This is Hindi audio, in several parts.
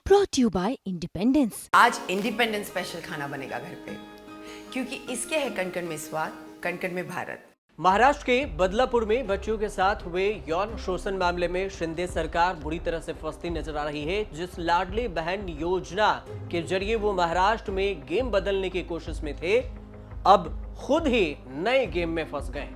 brought you by Independence। आज इंडिपेंडेंस स्पेशल खाना बनेगा घर पे, क्योंकि इसके है कण-कण में स्वाद, कण-कण में भारत। महाराष्ट्र के बदलापुर में बच्चियों के साथ हुए यौन शोषण मामले में शिंदे सरकार बुरी तरह से फंसती नजर आ रही है। जिस लाडली बहन योजना के जरिए वो महाराष्ट्र में गेम बदलने की कोशिश में थे, अब खुद ही नए गेम में फंस गए।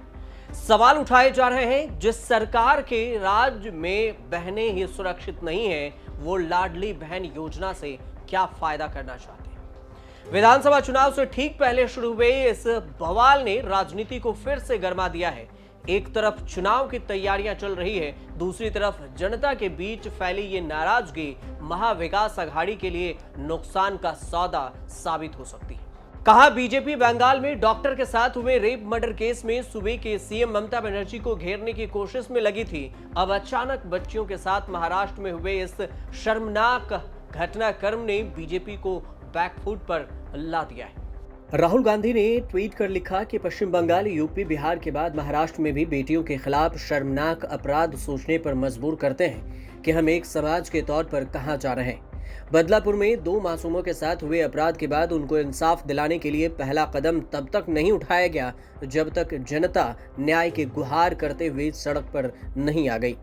सवाल उठाए जा रहे हैं, जिस सरकार के राज्य में बहनें ही सुरक्षित नहीं है, वो लाडली बहन योजना से क्या फायदा करना चाहते हैं। विधानसभा चुनाव से ठीक पहले शुरू हुए इस बवाल ने राजनीति को फिर से गरमा दिया है। एक तरफ चुनाव की तैयारियां चल रही है, दूसरी तरफ जनता के बीच फैली ये नाराजगी महाविकास अघाड़ी के लिए नुकसान का सौदा साबित हो सकती है। कहा, बीजेपी बंगाल में डॉक्टर के साथ हुए रेप मर्डर केस में सूबे के सीएम ममता बनर्जी को घेरने की कोशिश में लगी थी। अब अचानक बच्चियों के साथ महाराष्ट्र में हुए इस शर्मनाक घटनाक्रम ने बीजेपी को बैकफुट पर ला दिया है। राहुल गांधी ने ट्वीट कर लिखा कि पश्चिम बंगाल, यूपी, बिहार के बाद महाराष्ट्र में भी बेटियों के खिलाफ शर्मनाक अपराध सोचने पर मजबूर करते हैं कि हम एक समाज के तौर पर कहां जा रहे हैं। बदलापुर में 2 मासूमों के साथ हुए अपराध के बाद उनको इंसाफ दिलाने के लिए पहला कदम तब तक नहीं उठाया गया जब तक जनता न्याय की गुहार करते हुए सड़क पर नहीं आ गई।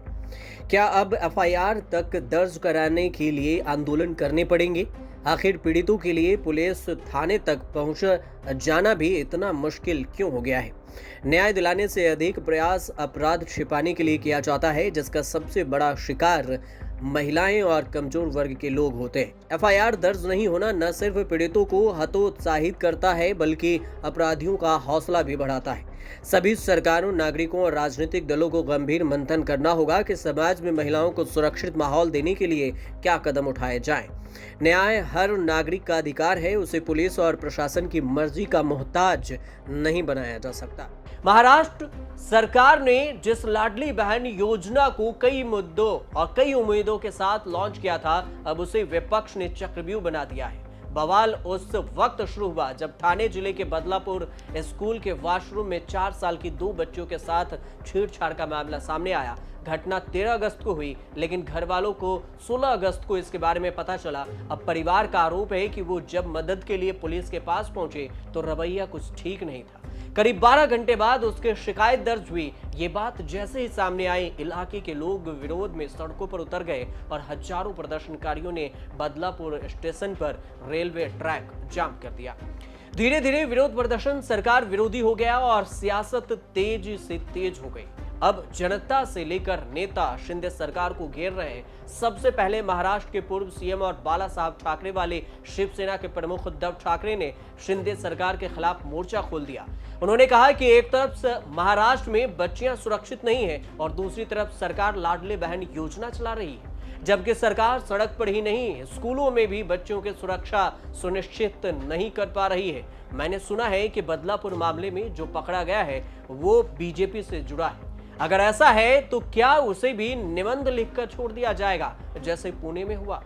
क्या अब एफआईआर तक दर्ज कराने के लिए आंदोलन करने पड़ेंगे? आखिर पीड़ितों के लिए पुलिस थाने तक पहुंच जाना भी इतना मुश्किल क्यों हो गया है? न्याय दिलाने से अधिक प्रयास अपराध छिपाने के लिए किया जाता है, जिसका सबसे बड़ा शिकार महिलाएं और कमजोर वर्ग के लोग होते हैं। एफआईआर दर्ज नहीं होना न सिर्फ पीड़ितों को हतोत्साहित करता है, बल्कि अपराधियों का हौसला भी बढ़ाता है। सभी सरकारों, नागरिकों और राजनीतिक दलों को गंभीर मंथन करना होगा कि समाज में महिलाओं को सुरक्षित माहौल देने के लिए क्या कदम उठाए जाएं। न्याय हर नागरिक का अधिकार है, उसे पुलिस और प्रशासन की मर्जी का मोहताज नहीं बनाया जा सकता। महाराष्ट्र सरकार ने जिस लाडली बहन योजना को कई मुद्दों और कई उम्मीदों के साथ लॉन्च किया था, अब उसे विपक्ष ने चक्रव्यूह बना दिया है। बवाल उस वक्त शुरू हुआ जब ठाणे जिले के बदलापुर स्कूल के वॉशरूम में 4 साल की 2 बच्चियों के साथ छेड़छाड़ का मामला सामने आया। घटना 13 अगस्त को हुई, लेकिन घर वालों को 16 अगस्त को इसके बारे में पता चला। अब परिवार का आरोप है कि वो जब मदद के लिए पुलिस के पास पहुंचे तो रवैया कुछ ठीक नहीं था। करीब 12 घंटे बाद उसकी शिकायत दर्ज हुई। ये बात जैसे ही सामने आई, इलाके के लोग विरोध में सड़कों पर उतर गए और हजारों प्रदर्शनकारियों ने बदलापुर स्टेशन पर रेलवे ट्रैक जाम कर दिया। धीरे धीरे विरोध प्रदर्शन सरकार विरोधी हो गया और सियासत तेजी से तेज हो गई। अब जनता से लेकर नेता शिंदे सरकार को घेर रहे हैं। सबसे पहले महाराष्ट्र के पूर्व सीएम और बाला साहब ठाकरे वाले शिवसेना के प्रमुख उद्धव ठाकरे ने शिंदे सरकार के खिलाफ मोर्चा खोल दिया। उन्होंने कहा कि एक तरफ महाराष्ट्र में बच्चियां सुरक्षित नहीं है और दूसरी तरफ सरकार लाडली बहन योजना चला रही है, जबकि सरकार सड़क पर ही नहीं, स्कूलों में भी बच्चों की सुरक्षा सुनिश्चित नहीं कर पा रही है। मैंने सुना है कि बदलापुर मामले में जो पकड़ा गया है वो बीजेपी से जुड़ा है। अगर ऐसा है तो क्या उसे भी निबंध लिखकर छोड़ दिया जाएगा, जैसे पुणे में हुआ?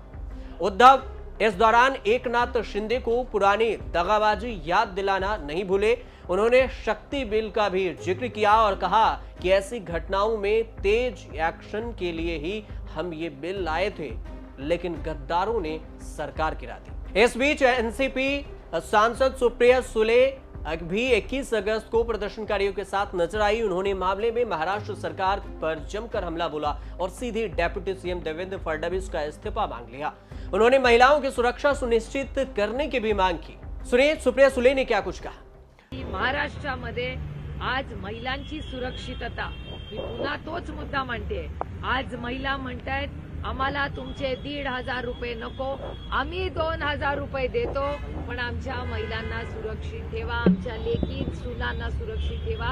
उद्धव इस दौरान एकनाथ शिंदे को पुरानी दगाबाजी याद दिलाना नहीं भूले। उन्होंने शक्ति बिल का भी जिक्र किया और कहा कि ऐसी घटनाओं में तेज एक्शन के लिए ही हम ये बिल लाए थे, लेकिन गद्दारों ने सरकार गिरा दी। इस बीच एनसीपी सांसद सुप्रिया सुले भी 21 अगस्त को प्रदर्शनकारियों के साथ नजर आई। उन्होंने मामले में महाराष्ट्र सरकार पर जमकर हमला बोला और सीधे डिप्टी सीएम देवेंद्र फडणवीस का इस्तीफा मांग लिया। उन्होंने महिलाओं की सुरक्षा सुनिश्चित करने की भी मांग की। सुनिए सुप्रिया सुले ने क्या कुछ कहा। महाराष्ट्रामध्ये आज महिलांची सुरक्षितता, मी पुन्हा तोच मुद्दा म्हणते। आज महिला म्हणतायत आम्हाला तुमचे 1,500 रुपये नको, आम्ही 2,000 रुपये देतो, पण आमच्या महिलांना सुरक्षित ठेवा, आमच्या लेकी सुनांना सुरक्षित ठेवा।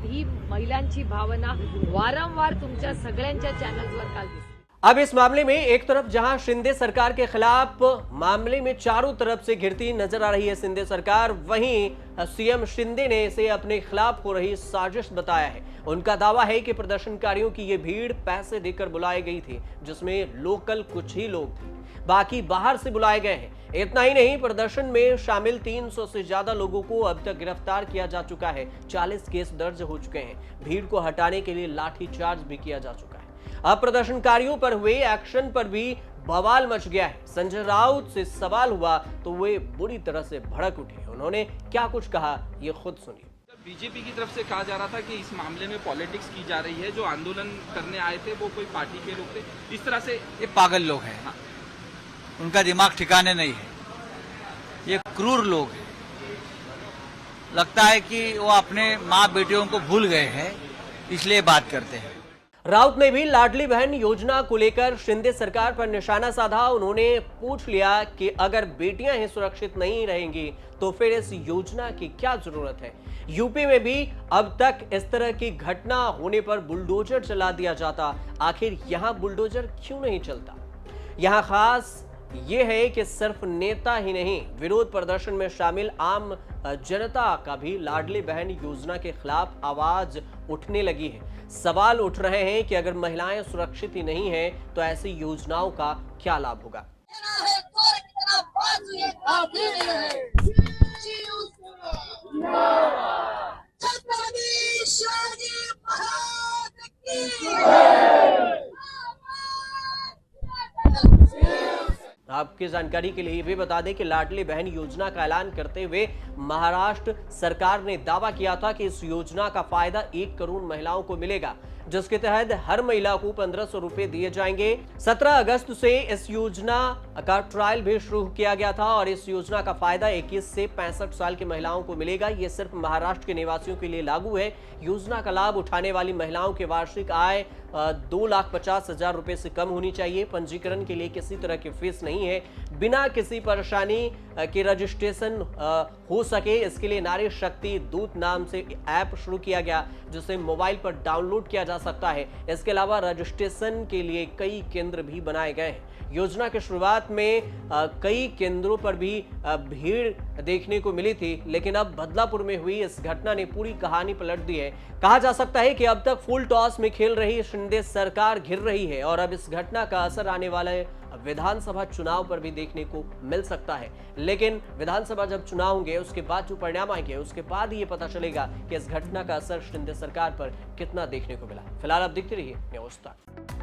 ही महिलांची भावना वारंवार तुमच्या सगळ्यांच्या चॅनल्सवर काल दिसली। अब इस मामले में एक तरफ जहां शिंदे सरकार के खिलाफ मामले में चारों तरफ से घिरती नजर आ रही है शिंदे सरकार, वहीं सीएम शिंदे ने इसे अपने खिलाफ हो रही साजिश बताया है। उनका दावा है कि प्रदर्शनकारियों की ये भीड़ पैसे देकर बुलाई गई थी, जिसमें लोकल कुछ ही लोग थे, बाकी बाहर से बुलाए गए हैं। इतना ही नहीं, प्रदर्शन में शामिल 300 से ज्यादा लोगों को अब तक गिरफ्तार किया जा चुका है। 40 केस दर्ज हो चुके हैं। भीड़ को हटाने के लिए लाठीचार्ज भी किया जा चुका है। अब प्रदर्शनकारियों पर हुए एक्शन पर भी बवाल मच गया है। संजय राउत से सवाल हुआ तो वे बुरी तरह से भड़क उठे। उन्होंने क्या कुछ कहा ये खुद सुनिए। बीजेपी की तरफ से कहा जा रहा था कि इस मामले में पॉलिटिक्स की जा रही है, जो आंदोलन करने आए थे वो कोई पार्टी के लोग थे, इस तरह से। ये पागल लोग हैं। हाँ। उनका दिमाग ठिकाने नहीं है, ये क्रूर लोग हैं। लगता है कि वो अपने माँ बेटियों को भूल गए हैं, इसलिए बात करते हैं। राउत ने भी लाडली बहन योजना को लेकर शिंदे सरकार पर निशाना साधा। उन्होंने पूछ लिया कि अगर बेटियां ही सुरक्षित नहीं रहेंगी तो फिर इस योजना की क्या जरूरत है। यूपी में भी अब तक इस तरह की घटना होने पर बुलडोजर चला दिया जाता, आखिर यहां बुलडोजर क्यों नहीं चलता? यहां खास ये है कि सिर्फ नेता ही नहीं, विरोध प्रदर्शन में शामिल आम जनता का भी लाडली बहन योजना के खिलाफ आवाज उठने लगी है। सवाल उठ रहे हैं कि अगर महिलाएं सुरक्षित ही नहीं हैं तो ऐसी योजनाओं का क्या लाभ होगा? आपकी जानकारी के लिए भी बता दें कि लाडली बहन योजना का ऐलान करते हुए महाराष्ट्र सरकार ने दावा किया था कि इस योजना का फायदा 1 करोड़ महिलाओं को मिलेगा, जिसके तहत हर महिला को 1500 रुपए दिए जाएंगे। 17 अगस्त से इस योजना का ट्रायल भी शुरू किया गया था और इस योजना का फायदा 21 से 65 साल की महिलाओं को मिलेगा। ये सिर्फ महाराष्ट्र के निवासियों के लिए लागू है। योजना का लाभ उठाने वाली महिलाओं की वार्षिक आय 2,50,000 रुपए से कम होनी चाहिए। पंजीकरण के लिए किसी तरह की फीस नहीं है। बिना किसी परेशानी के रजिस्ट्रेशन हो सके, इसके लिए नारी शक्ति दूत नाम से ऐप शुरू किया गया, जिसे मोबाइल पर डाउनलोड किया जा सकता है। इसके अलावा रजिस्ट्रेशन के लिए कई केंद्र भी बनाए गए हैं। योजना की शुरुआत में कई केंद्रों पर भी भीड़ देखने को मिली थी, लेकिन अब बदलापुर में हुई इस घटना ने पूरी कहानी पलट दी है। कहा जा सकता है कि अब तक फुल टॉस में खेल रही शिंदे सरकार घिर रही है और अब इस घटना का असर आने वाले विधानसभा चुनाव पर भी देखने को मिल सकता है। लेकिन विधानसभा जब चुनाव होंगे, उसके बाद जो परिणाम आएंगे, उसके बाद ही ये पता चलेगा कि इस घटना का असर शिंदे सरकार पर कितना देखने को मिला। फिलहाल आप देखते रहिए न्यूज़ तक।